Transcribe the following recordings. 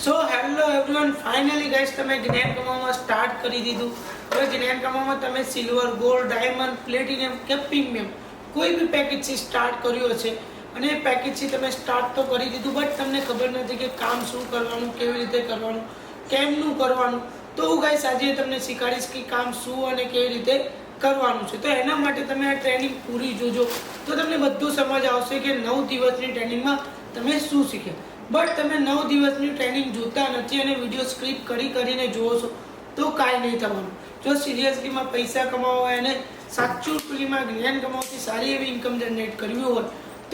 So hello everyone, finally guys તમે જ્ઞાન કમાવામાં start કરી દીધું. હવે જ્ઞાન કમાવામાં તમે સિલ્વર, ગોલ્ડ, ડાયમંડ, પ્લેટિનિયમ કે પ્રીમિયમ કોઈ બી પેકેજથી સ્ટાર્ટ કર્યું હશે અને એ પેકેજથી તમે સ્ટાર્ટ તો કરી દીધું, બટ તમને ખબર નથી કે કામ શું કરવાનું, કેવી રીતે કરવાનું, કેમનું કરવાનું. તો હું ગાઈસ આજે તમને શીખવાડીશ કે કામ શું અને કેવી રીતે કરવાનું છે. તો એના માટે તમે આ ટ્રેનિંગ પૂરી જોજો તો તમને બધું સમજ આવશે કે 9 દિવસની ટ્રેનિંગમાં તમે શું શીખ્યા. બટ તમે 9 દિવસની ટ્રેનિંગ જોતા નથી અને વિડીયો સ્ક્રિપ્ટ કરીને જુઓ છો તો કાંઈ નહીં થવાનું. જો સિરિયસલીમાં પૈસા કમાવા હોય અને સાચું જ્ઞાન કમાવતી સારી એવી ઇન્કમ જનરેટ કરવી હોય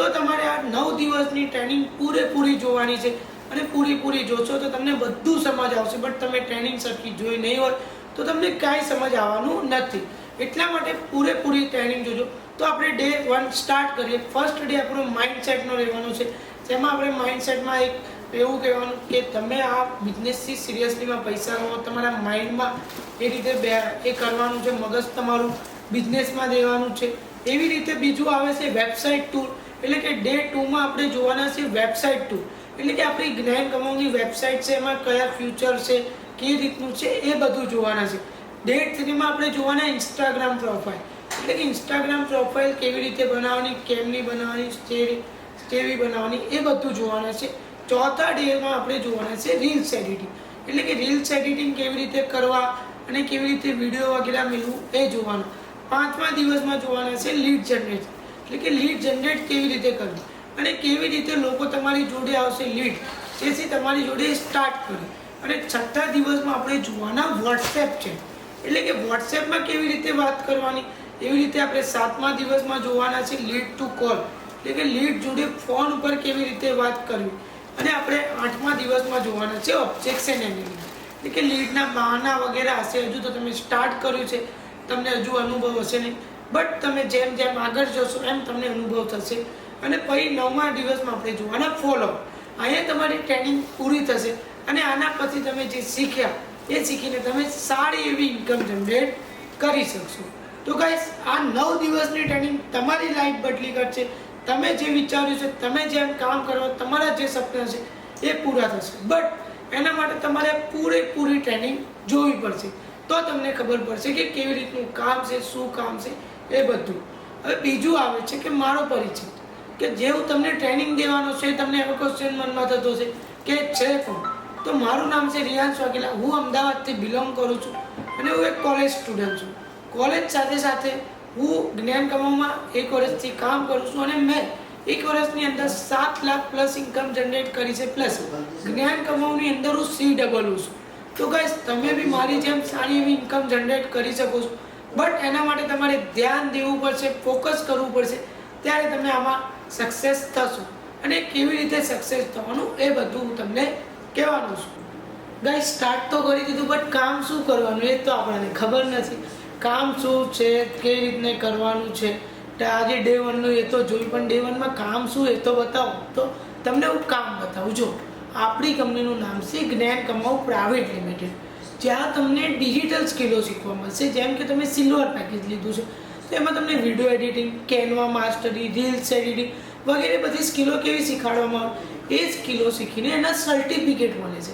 તો તમારે આ 9 દિવસની ટ્રેનિંગ પૂરેપૂરી જોવાની છે અને પૂરી જોશો તો તમને બધું સમજ આવશે. બટ તમે ટ્રેનિંગ સરખી જોઈ નહીં હોય તો તમને કાંઈ સમજ આવવાનું નથી. એટલા માટે પૂરેપૂરી ટ્રેનિંગ જોજો. તો આપણે ડે 1 સ્ટાર્ટ કરીએ. ફર્સ્ટ ડે આપણો માઇન્ડસેટનો રહેવાનો છે, જેમાં આપણે માઇન્ડસેટમાં એક એવું કહેવાનું કે તમે આ બિઝનેસથી સિરિયસલીમાં પૈસા કમાવો, તમારા માઇન્ડમાં એ રીતે એ કરવાનું છે, મગજ તમારું બિઝનેસમાં દેવાનું છે. એવી રીતે બીજું આવે છે વેબસાઇટ ટૂર, એટલે કે ડે 2માં આપણે જોવાના છે વેબસાઇટ ટૂર, એટલે કે આપણી જ્ઞાન કમાવાની વેબસાઇટ છે, એમાં કયા ફ્યુચર છે, કેવી રીતનું છે એ બધું જોવાના છે. ડે 3માં આપણે જોવાના ઇન્સ્ટાગ્રામ પ્રોફાઇલ, એટલે કે ઇન્સ્ટાગ્રામ પ્રોફાઇલ કેવી રીતે બનાવવાની, કેમની બનાવવાની, કેવી બનાવવાની એ બધું જોવાના છે. ચોથા ડેમાં આપણે જોવાના છે રીલ્સ એડિટિંગ, એટલે કે રીલ્સ એડિટિંગ કેવી રીતે કરવા અને કેવી રીતે વિડીયો વગેરે મેળવું એ જોવાનું. 5મા દિવસમાં જોવાના છે લીડ જનરેટ, એટલે કે લીડ જનરેટ કેવી રીતે કરવી અને કેવી રીતે લોકો તમારી જોડે આવશે લીડ, જેથી તમારી જોડે સ્ટાર્ટ કરે. અને 6થા દિવસમાં આપણે જોવાના વોટ્સએપ છે, એટલે કે વોટ્સએપમાં કેવી રીતે વાત કરવાની. એવી રીતે આપણે 7મા દિવસમાં જોવાના છે લીડ ટુ કોલ, એટલે કે લીડ જોડે ફોન ઉપર કેવી રીતે વાત કરવી. અને આપણે 8મા દિવસમાં જોવાના છે ઓબ્જેક્શન હેન્ડલિંગ, એટલે કે લીડના બહાના વગેરે હશે. હજુ તો તમે સ્ટાર્ટ કર્યું છે, તમને હજુ અનુભવ હશે નહીં, બટ તમે જેમ જેમ આગળ જશો એમ તમને અનુભવ થશે. અને પછી 9મા દિવસમાં આપણે જોવાના ફોલોઅપ. અહીંયા તમારી ટ્રેનિંગ પૂરી થશે અને આના પછી તમે જે શીખ્યા એ શીખીને તમે સારી એવી ઇન્કમ જનરેટ કરી શકશો. તો ગાઈસ, આ 9 દિવસની ટ્રેનિંગ તમારી લાઈફ બદલી કરશે. તમે જે વિચાર્યું છે, તમે જેમ કામ કરો, તમારા જે સપના છે એ પૂરા થશે. બટ એના માટે તમારે પૂરેપૂરી ટ્રેનિંગ જોવી પડશે, તો તમને ખબર પડશે કે કેવી રીતનું કામ છે, શું કામ છે એ બધું. હવે બીજું આવે છે કે મારો પરિચય, કે જે હું તમને ટ્રેનિંગ દેવાનો છે, તમને એવો ક્વેશ્ચન મનમાં થતો છે કે છે કોણ. તો મારું નામ છે રિયાન્સ વાઘેલા. હું અમદાવાદથી બિલોંગ કરું છું અને હું એક કોલેજ સ્ટુડન્ટ છું. કોલેજ સાથે હું જ્ઞાન કમાવામાં 1 વર્ષથી કામ કરું છું અને મેં 1 વર્ષની અંદર 7 લાખ પ્લસ ઇન્કમ જનરેટ કરી છે. પ્લસ જ્ઞાન કમાવાની અંદર હું C++ છું. તો ગાઈસ, તમે બી મારી જેમ સારી એવી ઇન્કમ જનરેટ કરી શકો છો. બટ એના માટે તમારે ધ્યાન દેવું પડશે, ફોકસ કરવું પડશે, ત્યારે તમે આમાં સક્સેસ થશો. અને કેવી રીતે સક્સેસ થવાનું એ બધું હું તમને કહેવાનું છું. ગાઈસ, સ્ટાર્ટ તો કરી દીધું, બટ કામ શું કરવાનું એ તો આપણને ખબર નથી. કામ શું છે, કેવી રીતને કરવાનું છે, આજે ડે 1નું એ તો જોયું, પણ ડે 1માં કામ શું એ તો બતાવો. તો તમને હું કામ બતાવું. જો આપણી કંપનીનું નામ છે જ્ઞાન કમાવ પ્રાઇવેટ લિમિટેડ, જ્યાં તમને ડિજિટલ સ્કિલો શીખવા મળશે. જેમ કે તમે સિલ્વર પેકેજ લીધું છે તો એમાં તમને video editing, Canva mastery, reels editing વગેરે બધી સ્કિલો કેવી શીખવાડવામાં આવે, એ સ્કિલો શીખીને એના સર્ટિફિકેટ મળે છે.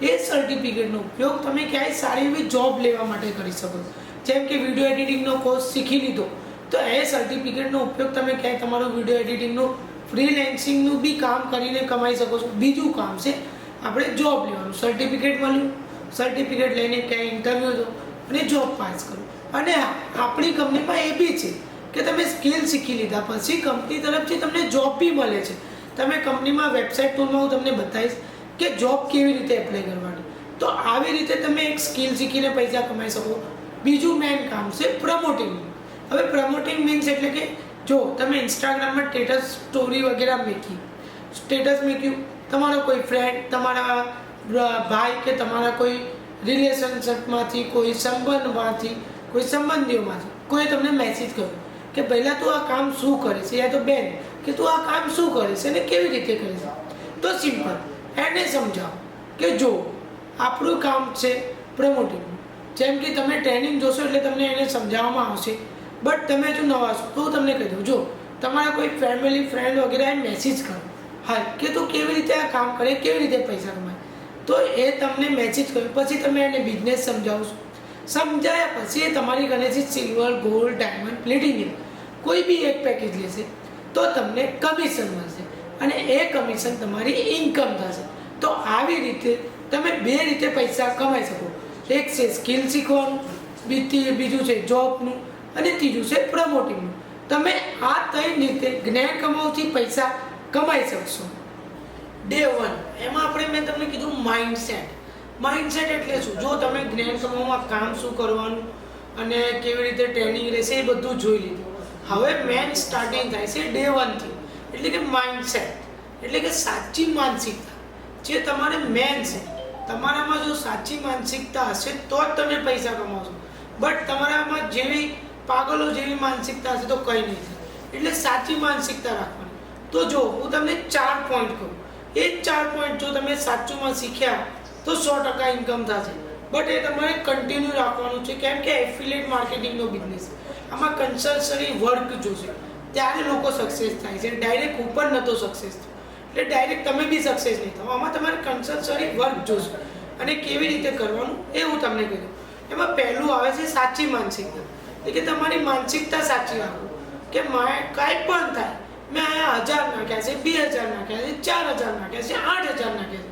એ સર્ટિફિકેટનો ઉપયોગ તમે ક્યાંય સારી એવી જોબ લેવા માટે કરી શકો છો. જેમ કે વિડીયો એડિટિંગનો કોર્સ શીખી લીધો તો એ સર્ટિફિકેટનો ઉપયોગ તમે ક્યાંય તમારું વિડીયો એડિટિંગનું ફ્રીલેન્સિંગનું બી કામ કરીને કમાઈ શકો છો. બીજું કામ છે આપણે જોબ લેવાનું. સર્ટિફિકેટ મળ્યું, સર્ટિફિકેટ લઈને ક્યાંય ઇન્ટરવ્યૂ દો અને જોબ પાસ કરો. અને આપણી કંપનીમાં એ બી છે કે તમે સ્કિલ શીખી લીધા પછી કંપની તરફથી તમને જોબ બી મળે છે. તમે કંપનીમાં વેબસાઇટ ટૂલમાં હું તમને બતાવીશ કે જોબ કેવી રીતે એપ્લાય કરવાની. તો આવી રીતે તમે એક સ્કિલ શીખીને પૈસા કમાઈ શકો. બીજું મેઇન કામ છે પ્રમોટિંગ. હવે પ્રમોટિંગ મીન્સ એટલે કે જો તમે ઇન્સ્ટાગ્રામમાં સ્ટેટસ સ્ટોરી વગેરે મૂક્યું, તમારો કોઈ ફ્રેન્ડ, તમારા ભાઈ કે તમારા કોઈ રિલેશનશિપમાંથી, કોઈ સંબંધમાંથી, કોઈ સંબંધીઓમાંથી કોઈ તમને મેસેજ કર્યો કે પહેલાં તું આ કામ શું કરે છે, યા તો બેન કે તું આ કામ શું કરે છે અને કેવી રીતે કરે છે. તો સિમ્પલ એને સમજાવો કે જો આપણું કામ છે પ્રમોટિંગ. જેમ કે તમે ટ્રેનિંગ જોશો એટલે તમને એને સમજાવવામાં આવશે. બટ તમે જો નવા છો તો હું તમને કહી દઉં, જો તમારા કોઈ ફેમિલી, ફ્રેન્ડ વગેરે મેસેજ કરો, હા કે તું કેવી રીતે આ કામ કરે, કેવી રીતે પૈસા કમાય, તો એ તમને મેસેજ કર્યો પછી તમે એને બિઝનેસ સમજાવશો, સમજાયા પછી એ તમારી કનેથી સિલ્વર, ગોલ્ડ, ડાયમંડ, પ્લેટિનિયમ કોઈ બી એક પેકેજ લેશે તો તમને કમિશન મળશે અને એ કમિશન તમારી ઇન્કમ થશે. તો આવી રીતે તમે બે રીતે પૈસા કમાઈ શકો. એક છે સ્કિલ શીખવાનું, બીજું છે જોબનું અને ત્રીજું છે પ્રમોટિંગનું. તમે આ ત્રણ રીતે જ્ઞાન કમાવથી પૈસા કમાઈ શકશો. ડે 1 એમાં મેં તમને કીધું માઇન્ડસેટ એટલે શું? જો તમે જ્ઞાન કમાવામાં કામ શું કરવાનું અને કેવી રીતે ટ્રેનિંગ રહેશે એ બધું જોઈ લીધું. હવે મેન સ્ટાર્ટિંગ થાય છે ડે 1 થી, એટલે કે માઇન્ડસેટ એટલે કે સાચી માનસિકતા જે તમારે મેન છે. તમારામાં જો સાચી માનસિકતા હશે તો જ તમે પૈસા કમાવશો. બટ તમારામાં જેવી પાગલો જેવી માનસિકતા હશે તો કંઈ નહીં થાય. એટલે સાચી માનસિકતા રાખવાની. તો જો હું તમને 4 પોઈન્ટ કહું, એ 4 પોઈન્ટ જો તમે સાચુંમાં શીખ્યા તો 100% ઇન્કમ થશે. બટ એ તમારે કન્ટિન્યુ રાખવાનું છે, કેમ કે એફિલિએટ માર્કેટિંગનો બિઝનેસ આમાં કન્સલ્ટન્સી વર્ક જોશે ત્યારે લોકો સક્સેસ થાય છે. ડાયરેક્ટ ઉપર નહોતો સક્સેસ થયો એટલે ડાયરેક્ટ તમે બી સક્સેસ નહીં થાવ. આમાં તમારે કન્સલ્ટન્સી વર્ક જોશે અને કેવી રીતે કરવાનું એ હું તમને કીધું. એમાં પહેલું આવે છે સાચી માનસિકતા, એટલે કે તમારી માનસિકતા સાચી રાખો કે કાંઈ પણ થાય, મેં અહીંયા 1000 નાખ્યા છે, 2000 નાખ્યા છે, 4000 નાખ્યા છે, 8000 નાખ્યા છે,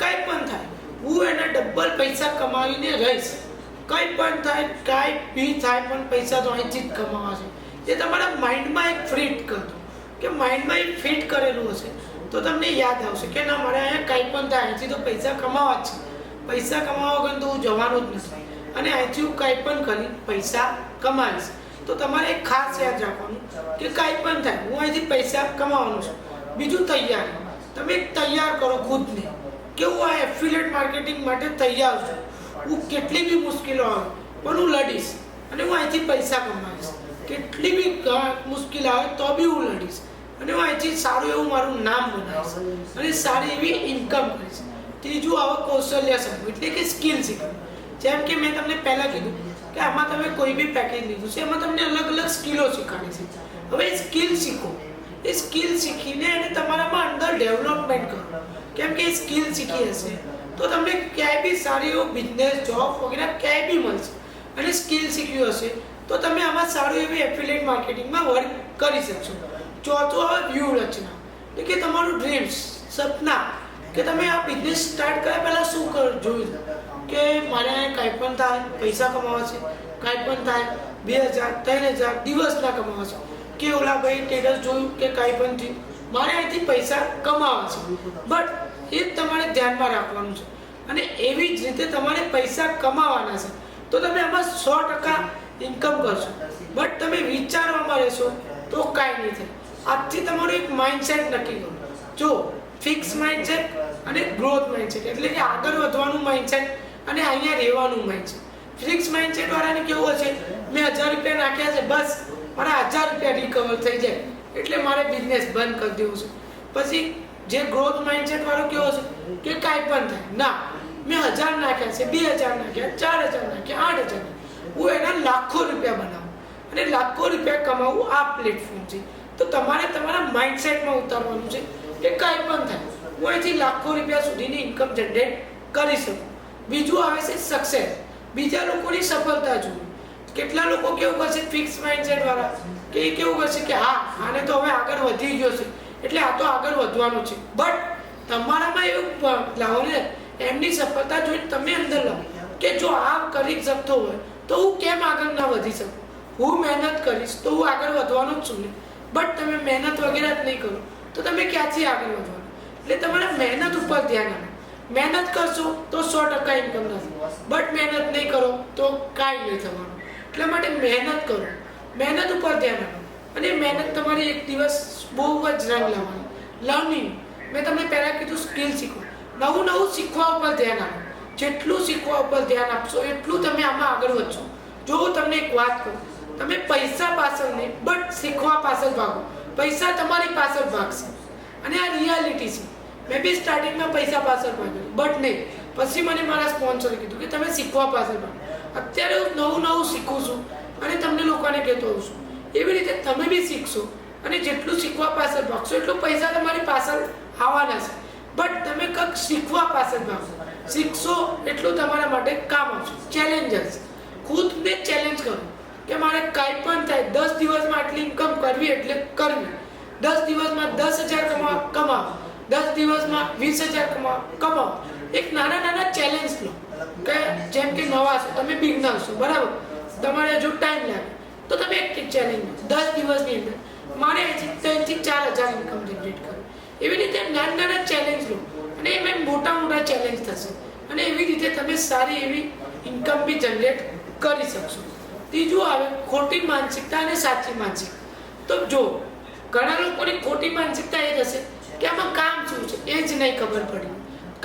કંઈ પણ થાય હું એના ડબલ પૈસા કમાવીને રહીશ. કંઈ પણ થાય, કાંઈ બી થાય, પણ પૈસા તો અહીંથી જ કમાવા છે. એ તમારા માઇન્ડમાં એક ફિટ કરજો કે માઇન્ડમાં એક ફિટ કરેલું હશે તો તમને યાદ આવશે કે ના મારે અહીંયા કંઈ પણ થાય અહીંથી તો પૈસા કમાવા જ છે. પૈસા કમાવા વગર તો હું જવાનો જ નથી અને અહીંથી હું કંઈ પણ કરી પૈસા કમાવીશ. તો તમારે એક ખાસ યાદ રાખવાનું કે કાંઈ પણ થાય હું અહીંથી પૈસા કમાવાનું છું. બીજું તૈયારી, તમે તૈયાર કરો ખુદને કે હું આ એફિલિએટ માર્કેટિંગ માટે તૈયાર છું. હું કેટલી બી મુશ્કેલો આવે પણ હું લડીશ અને હું અહીંથી પૈસા કમાવીશ. કેટલી બી મુશ્કેલ આવે તો બી હું લડીશ અને હું અહીંથી સારું એવું મારું નામ બનાવીશ અને સારી એવી ઇન્કમ કરીશ. ત્રીજું આવે કૌશલ્ય શીખવું એટલે કે સ્કિલ શીખવું. જેમ કે મેં તમને પહેલાં કીધું કે આમાં તમે કોઈ બી પેકેજ લીધું છે એમાં તમને અલગ અલગ સ્કિલો શીખવાડી છે. હવે એ સ્કિલ શીખો, એ સ્કિલ શીખીને એને તમારામાં અંદર ડેવલપમેન્ટ કરો. કેમ કે એ સ્કિલ શીખી હશે તો તમને ક્યાંય બી સારી એવો બિઝનેસ, જોબ વગેરે ક્યાંય બી મળશે. અને સ્કિલ શીખ્યું હશે તો તમે આમાં સારું એવી એફિલિએટ માર્કેટિંગમાં વર્ક કરી શકશો. ચોથું આવે વ્યૂહરચના એટલે કે તમારું ડ્રીમ્સ, સપના કે તમે આ બિઝનેસ સ્ટાર્ટ કર્યા પહેલાં શું જોયું કે મારે કાંઈ પણ થાય પૈસા કમાવા છે, કાંઈ પણ થાય 2000, 3000 દિવસના કમાવા છે, કે ઓલા ભાઈ સ્ટેટસ જોયું કે કાંઈ પણ થયું મારે અહીંથી પૈસા કમાવા છે. બટ એ જ તમારે ધ્યાનમાં રાખવાનું છે અને એવી જ રીતે તમારે પૈસા કમાવાના છે. તો તમે આમાં 100% ઇન્કમ કરશો. બટ તમે વિચારવામાં રહેશો તો કાંઈ નહીં થાય. આજથી તમારું એક માઇન્ડસેટ નક્કી કરો. જો ફિક્સ માઇન્ડસેટ અને ગ્રોથ માઇન્ડસેટ એટલે કે આગળ વધવાનું માઇન્ડસેટ અને અહીંયા રહેવાનું માઇન્ડસેટ. ફિક્સ માઇન્ડસેટ વાળાને કેવું હશે, મેં 1000 રૂપિયા નાખ્યા છે, બસ મારા 1000 રૂપિયા રિકવર થઈ જાય એટલે મારે બિઝનેસ બંધ કરી દેવું છે. પછી જે ગ્રોથ માઇન્ડસેટ વાળો કેવો છે કે કાંઈ પણ થાય ના, મેં 1000 નાખ્યા છે, 2000 નાખ્યા, 4000 નાખ્યા, 8000, હું એના લાખો રૂપિયા બનાવું અને લાખો રૂપિયા કમાવું. આ પ્લેટફોર્મ છે. તો તમારે તમારા માઇન્ડસેટમાં ઉતારવાનું છે કે કાંઈ પણ થાય હું અહીંથી લાખો રૂપિયા સુધીની ઇન્કમ જનરેટ કરી શકું. બીજું આવે છે સક્સેસ, બીજા લોકોની સફળતા જોવું. કેટલા લોકો કેવું કરશે ફિક્સ માઇન્ડસેટ વાળા કે એ કેવું કરશે કે હા આને તો હવે આગળ વધી ગયો છે એટલે આ તો આગળ વધવાનું છે. બટ તમારામાં એવું લાવો ને એમની સફળતા જોઈને તમે અંદર લાવો કે જો આ કરી શકતો હોય તો હું કેમ આગળ ના વધી શકું. હું મહેનત કરીશ તો હું આગળ વધવાનો જ છું ને. બટ તમે મહેનત વગેરે જ નહીં કરો તો તમે ક્યાંથી આગળ વધવાનું. એટલે તમારે મહેનત ઉપર ધ્યાન આપો. મહેનત કરશો તો 100% ઇન્કમ થશે. બટ મહેનત નહીં કરો તો કાંઈ નહીં થવાનું. એટલા માટે મહેનત કરો, મહેનત ઉપર ધ્યાન આપો અને મહેનત તમારી એક દિવસ બહુ જ રંગ લાવવાની. લર્નિંગ મેં તમને પહેલાં કીધું સ્કિલ શીખો, નવું શીખવા ઉપર ધ્યાન આપો. જેટલું શીખવા ઉપર ધ્યાન આપશો એટલું તમે આમાં આગળ વધશો. જો હું તમને એક વાત કહું, તમે પૈસા પાછળ નહીં બટ શીખવા પાછળ ભાગો. પૈસા તમારી પાછળ ભાગશે અને આ રિયાલિટી છે. મેં બી સ્ટાર્ટિંગમાં પૈસા પાછળ ભાગ્યું બટ નહીં, પછી મને મારા સ્પોન્સરે કીધું કે તમે શીખવા પાછળ ભાગો. અત્યારે હું નવું શીખું છું અને તમને લોકોને કહેતો હોઉં છું. એવી રીતે તમે બી શીખશો અને જેટલું શીખવા પાછળ ભાગશો એટલું પૈસા તમારી પાછળ આવવાના છે. બટ તમે કંઈક શીખવા પાછળ ભાગો શીખશો એટલું તમારા માટે કામ આવશે. ચેલેન્જર્સ, ખુદને ચેલેન્જ કરો કે મારે કાંઈ પણ થાય 10 દિવસમાં આટલી ઇન્કમ કરવી એટલે કરવી. 10 દિવસમાં 10,000 કમાવો, 10 દિવસમાં 20,000 કમાવો. એક નાના ચેલેન્જ લો કે જેમ કે નવા છો, તમે બિગનર છો, બરાબર, તમારે હજુ ટાઈમ લાગે, તો તમે એક ચેલેન્જ લો 10 દિવસની અંદર મારે 3,000 થી 4,000 ઇન્કમ જનરેટ કરવી. એવી રીતે નાના ચેલેન્જ લો અને એમાં મોટા ચેલેન્જ થશે અને એવી રીતે તમે સારી એવી ઇન્કમ બી જનરેટ કરી શકશો. ત્રીજું આવે ખોટી માનસિકતા અને સાચી માનસિકતા. તો જો ઘણા લોકોની ખોટી માનસિકતા એ હશે કે આમાં કામ શું છે એ જ નહીં ખબર પડી.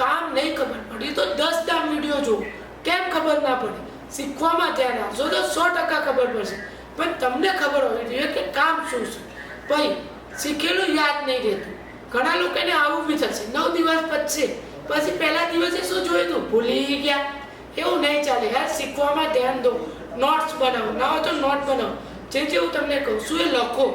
કામ નહીં ખબર પડી તો 10 દામ વિડીયો જુઓ, કેમ ખબર ના પડી? શીખવામાં ધ્યાન આપશો તો 100% ખબર પડશે. પણ તમને ખબર હોવી જોઈએ કે કામ શું છે. ભાઈ શીખેલું યાદ નહીં રહેતું. ઘણા લોકોને આવું બી થશે, 9 દિવસ પતશે પછી પહેલા દિવસે શું જોયું હતું ભૂલી ગયા. એવું નહીં ચાલે યાર, શીખવામાં ધ્યાન દો. નોટ્સ બનાવો, ના હોય તો નોટ બનાવો, જે હું તમને કહું છું એ લખો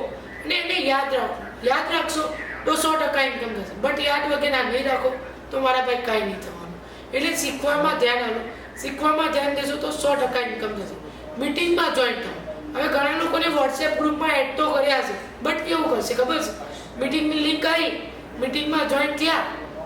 અને એને યાદ રાખો. યાદ રાખશો તો 100% ઇન્કમ થશે. બટ યાદ વગેરે નહીં રાખો તો મારા ભાઈ કાંઈ નહીં થવાનું. એટલે શીખવામાં ધ્યાન આપો. શીખવામાં ધ્યાન દેશો તો 100% ઇન્કમ થશે. મીટિંગમાં જોઈન થાઓ. હવે ઘણા લોકોને વોટ્સએપ ગ્રુપમાં એડ તો કર્યા છે, બટ કેવું કરશે ખબર છે? મીટિંગની લિંક આવી, મીટિંગમાં જોઈન થયા,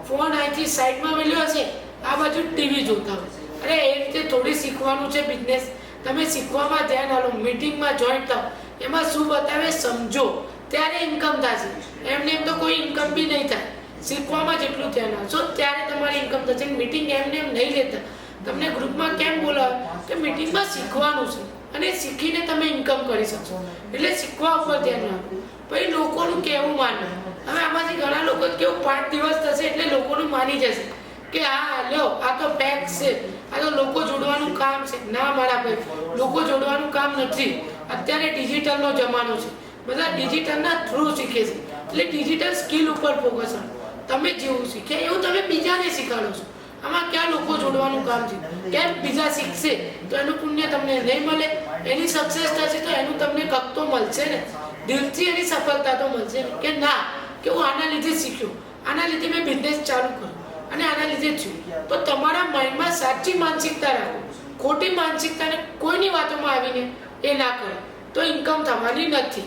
ફોન અહીંથી સાઈડમાં મેળ્યો હશે, આ બાજુ ટીવી જોતા હોય. અરે એ રીતે થોડી શીખવાનું છે બિઝનેસ. તમે શીખવામાં ધ્યાન આપો, મીટિંગમાં જોઈન થાઓ, એમાં શું બતાવે સમજો, ત્યારે ઇન્કમ થશે. એમને એમ તો કોઈ ઇન્કમ બી નહીં થાય. શીખવામાં જેટલું ધ્યાન આપશો ત્યારે તમારી ઇન્કમ થશે. મીટિંગ એમને એમ નહીં લેતા. તમને ગ્રુપમાં કેમ બોલાવે કે મીટિંગમાં શીખવાનું છે અને શીખીને તમે ઇન્કમ કરી શકશો. એટલે શીખવા ઉપર ધ્યાન આપો. પછી લોકોનું કહેવું માનવું. હવે આમાંથી ઘણા લોકો કેવું 5 દિવસ થશે એટલે લોકોનું માની જશે કે હા લ્યો આ તો ફેક્ટ છે, આ તો લોકો જોડવાનું કામ છે. ના મારા ભાઈ, લોકો જોડવાનું કામ નથી. અત્યારે ડિજિટલનો જમાનો છે, બધા ડિજિટલના થ્રુ શીખે છે. એટલે ડિજિટલ સ્કિલ ઉપર ફોકસ કરો. તમે જેવું શીખ્યા એવું તમે બીજાને શીખવાડો છો. આમાં ક્યાં લોકો જોડવાનું કામ છે? કેમ બીજા શીખશે તો એનું પુણ્ય તમને નહીં મળે? એની સક્સેસ થશે તો એનું તમને કક તો મળશે ને, દિલથી એની સફળતા તો મળશે ને. કે ના કે હું આના લીધે શીખ્યો, આના લીધે મેં બિઝનેસ ચાલુ કર્યો અને આના લીધે થયું. તો તમારા માઇન્ડમાં સાચી માનસિકતા રાખો. ખોટી માનસિકતાને કોઈની વાતોમાં આવીને એ ના કરો તો ઇન્કમ થવાની નથી.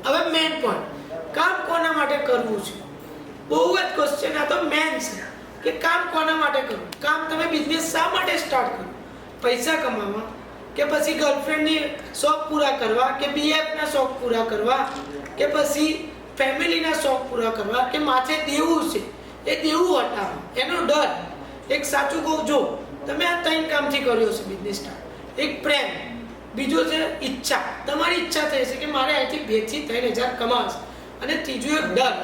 હવે મેન પોઈન્ટ, કામ કોના માટે કરવું છે? બહુ જ ક્વેશ્ચન આ તો મેન છે કે કામ કોના માટે કરવું. કામ તમે બિઝનેસ શા માટે સ્ટાર્ટ કરો? પૈસા કમાવા કે પછી ગર્લફ્રેન્ડની શોખ પૂરા કરવા કે બીએફના શોખ પૂરા કરવા કે પછી ફેમિલીના શોખ પૂરા કરવા કે માથે દેવું છે એ દેવું હટાવો, એનો ડર. એક સાચું કહું, જો તમે આ 3 કામથી કર્યો છે બિઝનેસ સ્ટાર્ટ. એક પ્રેમ, બીજો છે ઈચ્છા. તમારી ઈચ્છા થઈ છે કે મારે અહીંથી 2 થી 3,000 કમાવશે. અને ત્રીજું એક ડર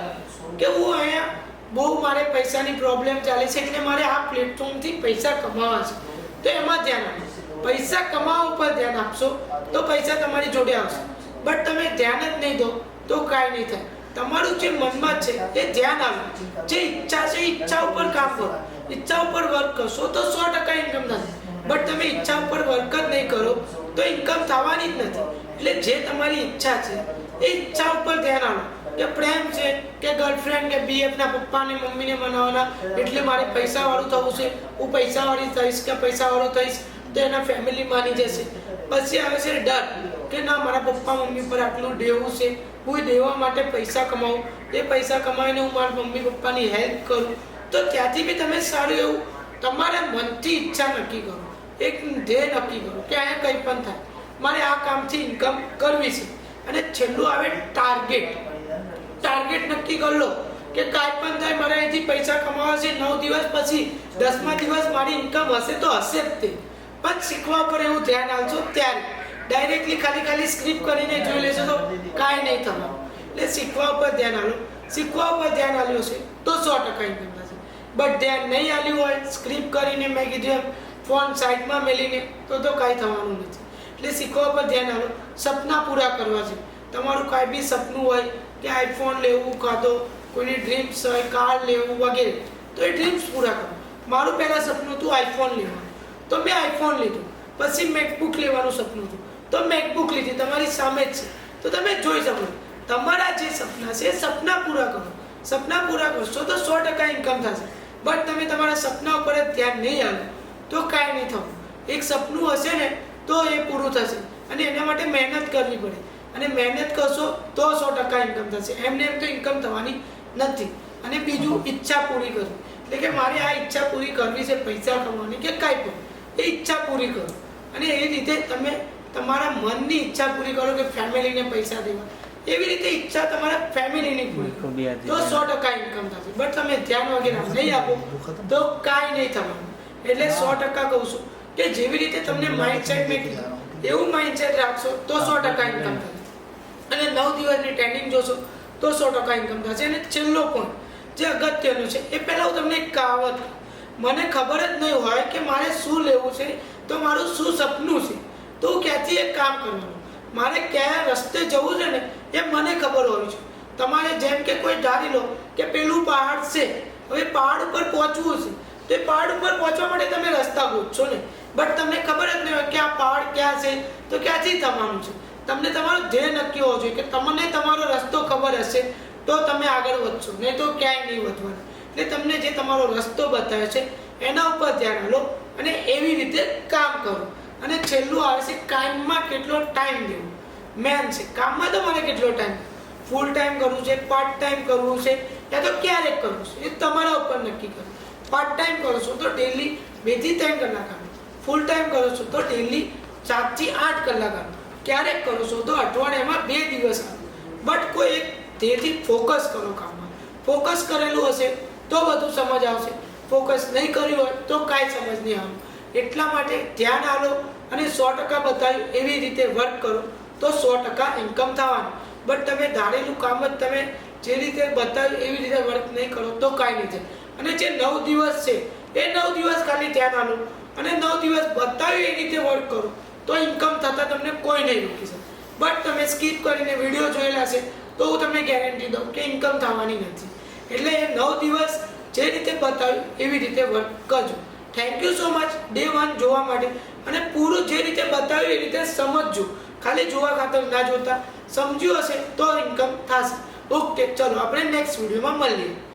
કે હું અહીંયા બહુ મારે પૈસાની પ્રોબ્લેમ ચાલે છે એટલે મારે આ પ્લેટફોર્મથી પૈસા કમાવા છે. તો એમાં ધ્યાન આપો. પૈસા કમાવા ઉપર ધ્યાન આપશો તો પૈસા તમારી જોડે આવશે. બટ તમે ધ્યાન જ નહીં દો તો કાંઈ નહીં થાય. તમારું જે મનમાં છે એ ધ્યાન આપો. જે ઈચ્છા છે ઈચ્છા ઉપર કામ કરો. ઈચ્છા ઉપર વર્ક કરશો તો 100% ઇન્કમ થશે. બટ તમે ઈચ્છા ઉપર વર્ક જ નહીં કરો તો ઇન્કમ થવાની જ નથી. એટલે જે તમારી ઈચ્છા છે એ ઈચ્છા ઉપર ધ્યાન આપો. કે પ્રેમ છે કે ગર્લફ્રેન્ડ કે બીએફના પપ્પાને મમ્મીને મનાવવાના એટલે મારે પૈસાવાળું થવું છે, હું પૈસાવાળી થઈશ કે પૈસાવાળો થઈશ તો એના ફેમિલી માની જશે. પછી આવે છે ડર કે ના મારા પપ્પા મમ્મી પર આટલું દેવું છે, હું દેવા માટે પૈસા કમાવું, એ પૈસા કમાઈને હું મારા મમ્મી પપ્પાની હેલ્પ કરું. તો ત્યાંથી બી તમે સારું એવું તમારા મનથી ઈચ્છા નક્કી કરો, એક ધ્યેય નક્કી કરો કે અહીંયા કંઈ પણ થાય મારે આ કામથી ઇન્કમ કરવી છે. અને છેલ્લું આવે ટાર્ગેટ. ટાર્ગેટ નક્કી કરી લો કે કાંઈ પણ થાય મારે અહીંથી પૈસા કમાવા છે. 9 દિવસ પછી 10મા દિવસ મારી ઇન્કમ હશે તો હશે જ તે. પણ શીખવા પર એવું ધ્યાન આપજો. ત્યારે ડાયરેક્ટલી ખાલી સ્ક્રિપ્ટ કરીને જોઈ લેશો તો કાંઈ નહીં થવાનું. એટલે શીખવા ઉપર ધ્યાન આપો. શીખવા ઉપર ધ્યાન આપ્યું છે તો 100% ઇન્કમ થશે. બટ ધ્યાન નહીં આપ્યું હોય, સ્ક્રિપ્ટ કરીને મેં કીધું ફોન સાઈડમાં મેલીને તો કાંઈ થવાનું નથી. એટલે શીખવા પર ધ્યાન આપો. સપના પૂરા કરવા છે. તમારું કાંઈ બી સપનું હોય કે આઈફોન લેવું કાં તો કોઈની ડ્રીમ્સ હોય કાર લેવું વગેરે, તો એ ડ્રીમ્સ પૂરા કરો. મારું પહેલાં સપનું હતું આઈફોન લેવાનું, તો મેં આઈફોન લીધું. પછી મેકબુક લેવાનું સપનું હતું તો મેકબુક લીધી. તમારી સામે જ છે તો તમે જોઈ શકો. તમારા જે સપના છે એ સપના પૂરા કરો. સપના પૂરા કરશો તો 100% ઇન્કમ થશે. બટ તમે તમારા સપના ઉપર જ ધ્યાન નહીં આપો તો કાંઈ નહીં થવું. એક સપનું હશે ને તો એ પૂરું થશે અને એના માટે મહેનત કરવી પડે અને મહેનત કરશો તો 100% ઇન્કમ થશે. એમને એમ તો ઇન્કમ થવાની નથી. અને બીજું, ઈચ્છા પૂરી કરવી, એટલે કે મારે આ ઈચ્છા પૂરી કરવી છે, પૈસા કમાવાની કે કાંઈ પણ, એ ઈચ્છા પૂરી કરો. અને એ રીતે તમે તમારા મનની ઈચ્છા પૂરી કરો કે ફેમિલીને પૈસા દેવા, એવી રીતે ઈચ્છા તમારા ફેમિલીની પૂરી કરો તો 100% ઇન્કમ થશે. બટ તમે ધ્યાન વગેરે નહીં આપો તો કાંઈ નહીં થવાનું. એટલે 100% કહું છું કે જેવી રીતે તમને માઇન્ડસેટ મેં કીધું એવું માઇન્ડસેટ રાખશો તો 100% ઇન્કમ થશે. અને 9 દિવસની ટ્રેનિંગ જોશો તો 100% ઇન્કમ થશે. અને છેલ્લો પોઈન્ટ જે અગત્યનું છે, એ પહેલાં હું તમને એક કહાવત, મને ખબર જ નહીં હોય કે મારે શું લેવું છે, તો મારું શું સપનું છે, તો હું ક્યાંથી એક કામ કરવાનું, મારે કયા રસ્તે જવું છે ને એ મને ખબર હોવી જોઈએ. તમારે જેમ કે કોઈ ધારી લો કે પેલું પહાડ છે, હવે પહાડ ઉપર પહોંચવું છે, તો એ પહાડ ઉપર પહોંચવા માટે તમે રસ્તા ગોતશો ને, બટ તમને ખબર જ નહીં હોય કે આ પહાડ ક્યાં છે, તો ક્યાંથી થવાનું છે. તમને તમારું ધ્યેય નક્કી હોવું જોઈએ કે તમને તમારો રસ્તો ખબર હશે તો તમે આગળ વધશો, નહીં તો ક્યાંય નહીં વધવાનું. એટલે તમને જે તમારો રસ્તો બતાવે છે એના ઉપર ધ્યાન આપો અને એવી રીતે કામ કરો. અને છેલ્લું આવે છે કામમાં કેટલો ટાઈમ દેવો. મેન છે કામમાં તમારે કેટલો ટાઈમ, ફૂલ ટાઈમ કરવું છે, પાર્ટ ટાઈમ કરવું છે, યા તો ક્યારેક કરવું છે, એ તમારા ઉપર નક્કી કરો. પાર્ટ ટાઈમ કરો છો તો ડેલી 2 થી 3 કલાક આવો, ફૂલ ટાઈમ કરો છો તો ડેલી 7 થી 8 કલાક આવો, ક્યારેક કરો છો તો અઠવાડિયામાં 2 દિવસ આવો. બટ કોઈ એક ધ્યેયથી ફોકસ કરો કામમાં. ફોકસ કરેલું હશે તો બધું સમજ આવશે, ફોકસ નહીં કર્યું હોય તો કાંઈ સમજ નહીં આવે. એટલા માટે ધ્યાન આલો અને 100% બતાવ્યું એવી રીતે વર્ક કરો તો 100% ઇન્કમ થવાનું. બટ તમે ધારેલું કામ જ તમે જે રીતે બતાવ્યું એવી રીતે વર્ક નહીં કરો તો કાંઈ નહીં થાય. અને જે 9 દિવસ છે એ 9 દિવસ ખાલી ધ્યાન આલો અને 9 દિવસ બતાવ્યું એ રીતે વર્ક કરો તો ઇન્કમ થતાં તમને કોઈ નહીં રોકી શકે. બટ તમે સ્કીપ કરીને વિડીયો જોયેલા છે તો હું તમને ગેરંટી દઉં કે ઇન્કમ થવાની નથી. એટલે એ 9 દિવસ જે રીતે બતાવ્યું એવી રીતે વર્ક કરજો. Thank you so much day 1 જોવા માટે. અને પૂરું જે રીતે બતાવ્યું એ રીતે સમજજો, ખાલી જોવા ખાતર ના જોતા. સમજ્યું હશે તો ઇન્કમ થશે. ઓકે, ચલો આપણે નેક્સ્ટ વિડીયોમાં મળીએ.